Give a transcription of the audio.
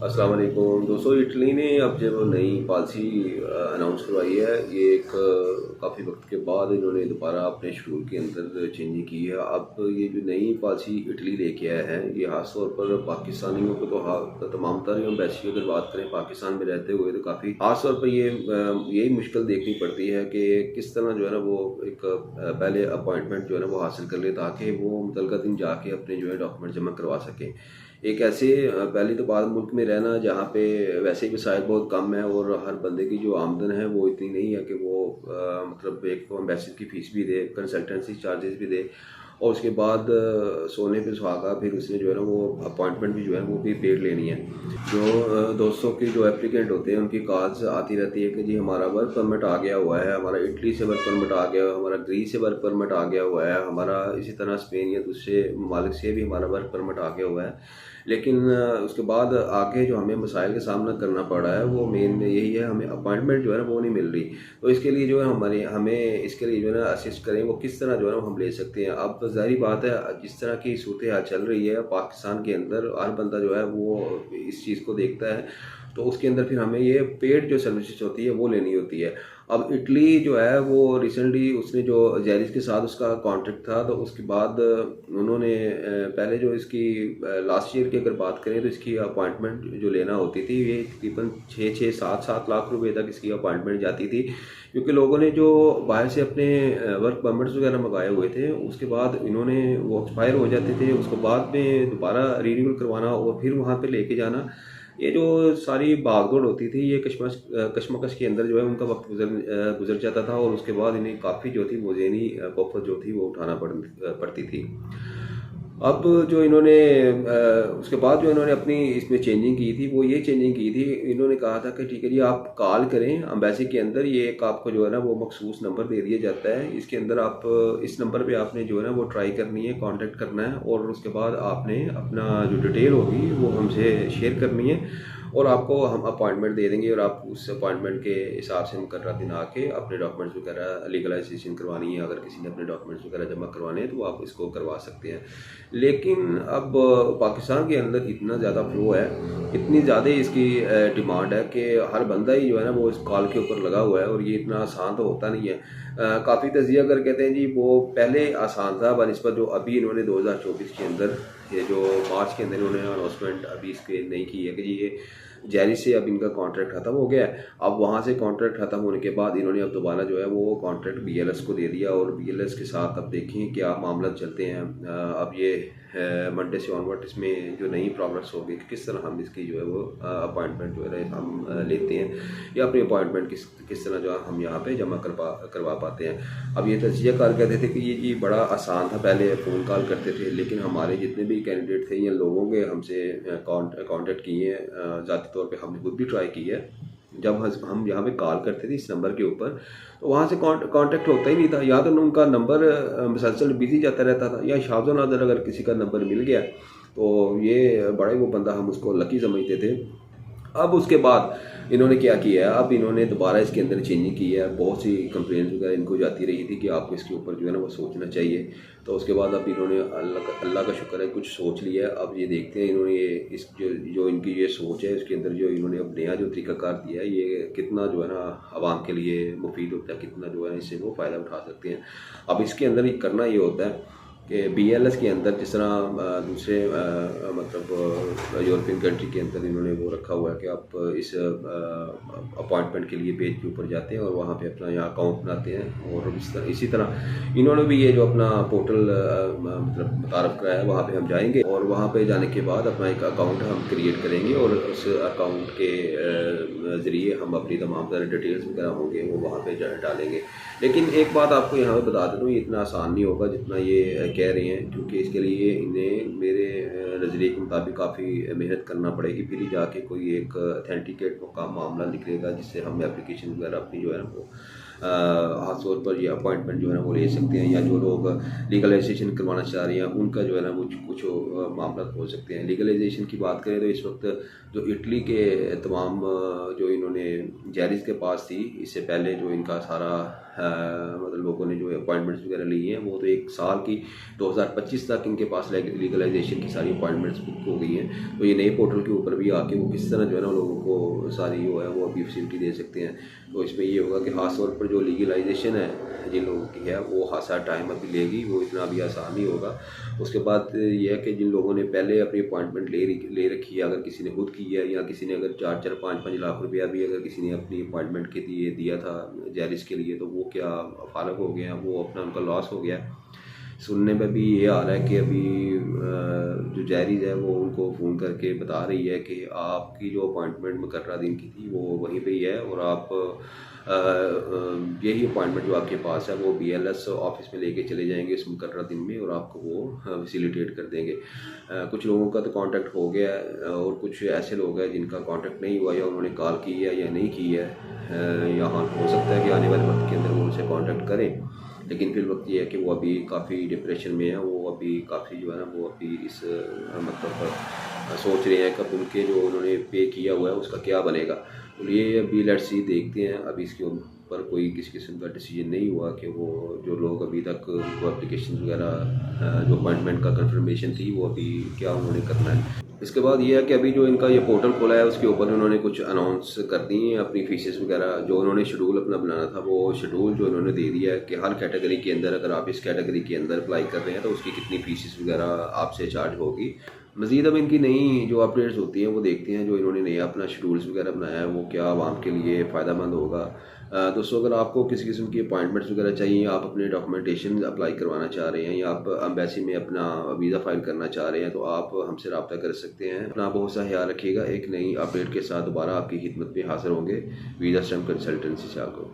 अस्सलाम वालेकुम दोस्तों। इटली ने अब जो नई पॉलिसी अनाउंस करवाई है, ये एक काफ़ी वक्त के बाद इन्होंने दोबारा अपने शेड्यूल के अंदर चेंजिंग की है। अब ये जो नई पॉलिसी इटली लेके आया है, ये ख़ास तौर पर पाकिस्तानियों को तो तमाम तरह एम्बेसी अगर बात करें पाकिस्तान में रहते हुए, तो काफ़ी ख़ास तौर पर यही मुश्किल देखनी पड़ती है कि किस तरह जो है ना वो एक पहले अपॉइंटमेंट जो है ना वो हासिल कर ले, ताकि वो मुतल्लिका दिन जाके अपने जो है डॉक्यूमेंट जमा करवा सकें। एक ऐसे पहली तो बात मुल्क में रहना जहाँ पे वैसे ही वसाइल बहुत कम है और हर बंदे की जो आमदन है वो इतनी नहीं है कि वो मतलब एक तो एम्बेसी की फ़ीस भी दे, कंसल्टेंसी चार्जेस भी दे, और उसके बाद सोने पे सुहागा फिर उसने जो है ना वो अपॉइंटमेंट भी जो है वो भी पेड लेनी है। जो दोस्तों की जो एप्लीकेंट होते हैं उनकी कॉल्स आती रहती है कि जी हमारा वर्क परमिट आ गया हुआ है, हमारा इटली से वर्क परमिट आ गया हुआ है, हमारा ग्रीस से वर्क परमिट आ गया हुआ है, हमारा इसी तरह स्पेन या दूसरे ममालिक से भी हमारा वर्क परमिट आ गया हुआ है। लेकिन उसके बाद आगे जो हमें मसाइल का सामना करना पड़ रहा है वो मेन यही है, हमें अपॉइंटमेंट जो है ना वो नहीं मिल रही। तो इसके लिए जो है हमें इसके लिए जो है ना असिस्ट करें, वो किस तरह जो है ना हम ले सकते हैं। अब तो ज़ाहिर बात है, जिस तरह की सूरत हाल चल रही है पाकिस्तान के अंदर, हर बंदा जो है वो इस चीज़ को देखता है, तो उसके अंदर फिर हमें ये पेड जो सर्विसेज होती है वो लेनी होती है। अब इटली जो है वो रिसेंटली उसने जो जैरिस के साथ उसका कॉन्ट्रैक्ट था, तो उसके बाद उन्होंने पहले जो इसकी लास्ट ईयर की अगर बात करें तो इसकी अपॉइंटमेंट जो लेना होती थी, ये तकरीबन 6-7 लाख रुपए तक इसकी अपॉइंटमेंट जाती थी, क्योंकि लोगों ने जो बाहर से अपने वर्क परमिट्स वगैरह मंगाए हुए थे, उसके बाद इन्होंने वो एक्सपायर हो जाते थे, उसको बाद में दोबारा रीन्यूअल करवाना और फिर वहाँ पे लेके जाना, ये जो सारी भागदौड़ होती थी, ये कशमकश के अंदर जो है उनका वक्त गुजर जाता था, और उसके बाद इन्हें काफ़ी जो थी वो ज़हनी पॉपर जो थी वो उठाना पड़ती थी। अब जो इन्होंने उसके बाद जो इन्होंने अपनी इसमें चेंजिंग की थी, वो ये चेंजिंग की थी, इन्होंने कहा था कि ठीक है जी आप कॉल करें एम्बेसी के अंदर, ये एक आपको जो है ना वो मखसूस नंबर दे दिया जाता है, इसके अंदर आप इस नंबर पे आपने जो है ना वो ट्राई करनी है, कांटेक्ट करना है, और उसके बाद आपने अपना जो डिटेल होगी वो हमसे शेयर करनी है, और आपको हम अपॉइंटमेंट दे देंगे, और आप उस अपॉइंटमेंट के हिसाब से मुकर्रर दिन आके अपने डॉक्यूमेंट्स वगैरह लीगलाइजेशन करवानी है, अगर किसी ने अपने डॉक्यूमेंट्स वगैरह जमा करवाने हैं तो आप इसको करवा सकते हैं। लेकिन अब पाकिस्तान के अंदर इतना ज़्यादा फ्लो है, इतनी ज़्यादा इसकी डिमांड है कि हर बंदा ही जो है ना वो इस कॉल के ऊपर लगा हुआ है, और ये इतना आसान तो होता नहीं है। काफ़ी तजिया अगर कहते हैं जी वो पहले आसान था बनिस्बत जो अभी इन्होंने 2024 के अंदर, ये जो मार्च के अंदर इन्होंने अनाउंसमेंट अभी इसके नहीं की है कि जी ये जैरी से अब इनका कॉन्ट्रैक्ट ख़त्म हो गया है। अब वहाँ से कॉन्ट्रैक्ट ख़त्म होने के बाद इन्होंने अब दोबारा जो है वो कॉन्ट्रैक्ट बीएलएस को दे दिया, और बीएलएस के साथ अब देखें क्या मामला चलते हैं। अब ये मंडे से ऑनवर्ड इसमें जो नई प्रोग्रेस होगी कि किस तरह हम इसकी जो है वो अपॉइंटमेंट जो है हम लेते हैं, या अपनी अपॉइंटमेंट किस तरह जो है हम यहाँ पे जमा करवा पाते हैं। अब ये तजिया कार कहते थे कि ये बड़ा आसान था, पहले फ़ोन कॉल करते थे, लेकिन हमारे जितने भी कैंडिडेट थे या लोगों के हमसे कांटेक्ट किए हैं, ज़ाती तौर पे हमने खुद भी ट्राई की है, जब हम यहाँ पे कॉल करते थे इस नंबर के ऊपर, तो वहाँ से कांटेक्ट होता ही नहीं था, या तो उनका नंबर मुसलसल बिजी जाता रहता था, या शाज़ो नादर अगर किसी का नंबर मिल गया तो ये बड़े वो बंदा हम उसको लकी समझते थे। अब उसके बाद इन्होंने क्या किया है, अब इन्होंने दोबारा इसके अंदर चेंजिंग की है। बहुत सी कंप्लेंट्स वगैरह इनको जाती रही थी कि आपको इसके ऊपर जो है ना वो सोचना चाहिए, तो उसके बाद अब इन्होंने अल्लाह का शुक्र है कुछ सोच लिया है। अब ये देखते हैं इन्होंने ये इस जो इनकी ये सोच है इसके अंदर जो इन्होंने अब नया जो तरीकाकार दिया है, ये कितना जो है ना आवाम के लिए मुफीद होता है, कितना जो है इससे वो फ़ायदा उठा सकते हैं। अब इसके अंदर करना ये होता है कि बीएलएस के अंदर जिस तरह दूसरे मतलब यूरोपियन कंट्री के अंदर इन्होंने वो रखा हुआ है कि आप इस अपॉइंटमेंट के लिए पेज के ऊपर जाते हैं और वहाँ पे अपना यहाँ अकाउंट बनाते हैं, और इसी तरह इन्होंने भी ये जो अपना पोर्टल मतलब मुतारफ़ कराया है, वहाँ पे हम जाएंगे और वहाँ पे जाने के बाद अपना एक अकाउंट हम क्रिएट करेंगे, और उस अकाउंट के ज़रिए हम अपनी तमाम सारे डिटेल्स वगैरह होंगे वो वहाँ पे डालेंगे। लेकिन एक बात आपको यहाँ पे बता देता हूँ, ये इतना आसान नहीं होगा जितना ये कह रहे हैं, क्योंकि इसके लिए इन्हें मेरे नज़रिए के मुताबिक काफ़ी मेहनत करना पड़ेगी, फिर ही जाके कोई एक अथेंटिकेट का मामला निकलेगा जिससे हम एप्लीकेशन वगैरह अपनी जो है ना वो ख़ास तौर पर ये अपॉइंटमेंट जो है ना वो ले सकते हैं, या जो लोग लीगलाइजेशन करवाना चाह रहे हैं उनका जो है ना वो कुछ मामला हो सकते हैं। लीगलाइजेशन की बात करें तो इस वक्त जो इटली के तमाम जो इन्होंने जैरिस के पास थी, इससे पहले जो इनका सारा मतलब लोगों ने जो अपॉइंटमेंट्स वगैरह ली हैं वो तो 1 साल की 2025 तक इनके पास लीगलाइजेशन की सारी अपॉइंटमेंट्स बुक हो गई हैं। तो ये नए पोर्टल के ऊपर भी आके वो किस तरह जो है ना लोगों को सारी जो है वो अभी फैसिलिटी दे सकते हैं। तो इसमें ये होगा कि ख़ास तौर पर जो लीगलाइजेशन है जिन लोगों की है वो खासा टाइम अभी लेगी, वो इतना भी आसान नहीं होगा। उसके बाद ये है कि जिन लोगों ने पहले अपनी अपॉइंटमेंट ले रखी है, अगर किसी ने खुद की है या किसी ने अगर 4-4, 5-5 लाख रुपया भी अगर किसी ने अपनी अपॉइंटमेंट के लिए दिया था जैरिस के लिए, तो वो क्या फारग हो गया, वो अपना उनका लॉस हो गया। सुनने में भी ये आ रहा है कि अभी जो जैरिस है वो उनको फ़ोन करके बता रही है कि आपकी जो अपॉइंटमेंट मुकर्रर दिन की थी वो वहीं पे ही है, और आप यही अपॉइंटमेंट जो आपके पास है वो BLS ऑफिस में लेके चले जाएंगे इस मुकर्रर दिन में, और आपको वो फैसिलिटेट कर देंगे। कुछ लोगों का तो कांटेक्ट हो गया है, और कुछ ऐसे लोग हैं जिनका कांटेक्ट नहीं हुआ, या उन्होंने कॉल की है या नहीं की है, यहाँ हो सकता है कि आने वाले वक्त के अंदर वो उनसे कांटेक्ट करें। लेकिन फिर वक्त ये है कि वो अभी काफ़ी डिप्रेशन में है, वो अभी काफ़ी जो है ना वो अभी इस मतलब सोच रहे हैं कि उनके जो उन्होंने पे किया हुआ है उसका क्या बनेगा। तो ये अभी लेट्स सी देखते हैं, अभी इसके ऊपर कोई किसी किस्म का डिसीजन नहीं हुआ कि वो जो लोग अभी तक वो एप्लीकेशन वगैरह जो अपॉइंटमेंट का कंफर्मेशन थी वो अभी क्या उन्होंने करना है। इसके बाद ये है कि अभी जो इनका ये पोर्टल खोला है उसके ऊपर उन्होंने कुछ अनाउंस कर दी हैं अपनी फीसेस वगैरह, जो उन्होंने शेड्यूल अपना बनाना था वो शेड्यूल जो उन्होंने दे दिया है कि हर कैटेगरी के अंदर अगर आप इस कैटेगरी के अंदर अप्लाई कर रहे हैं तो उसकी कितनी फीसेस वगैरह आपसे चार्ज होगी। मज़ीद अब इनकी नई जो अपडेट्स होती हैं वो देखते हैं, जो इन्होंने नया अपना शेड्यूल्स वगैरह बनाया है वो क्या आवाम के लिए फ़ायदेमंद होगा। दोस्तों, अगर आपको किसी किस्म की अपॉइंटमेंट्स वगैरह चाहिए, आप अपने डॉक्यूमेंटेशन अप्लाई करवाना चाह रहे हैं, या आप एम्बेसी में अपना वीज़ा फ़ाइल करना चाह रहे हैं, तो आप हमसे रब्ता कर सकते हैं। अपना बहुत सा ख्याल रखिएगा। एक नई अपडेट के साथ दोबारा आपकी खिदमत में हाज़िर होंगे। वीज़ा स्टैम्प कंसल्टेंसी से आपको।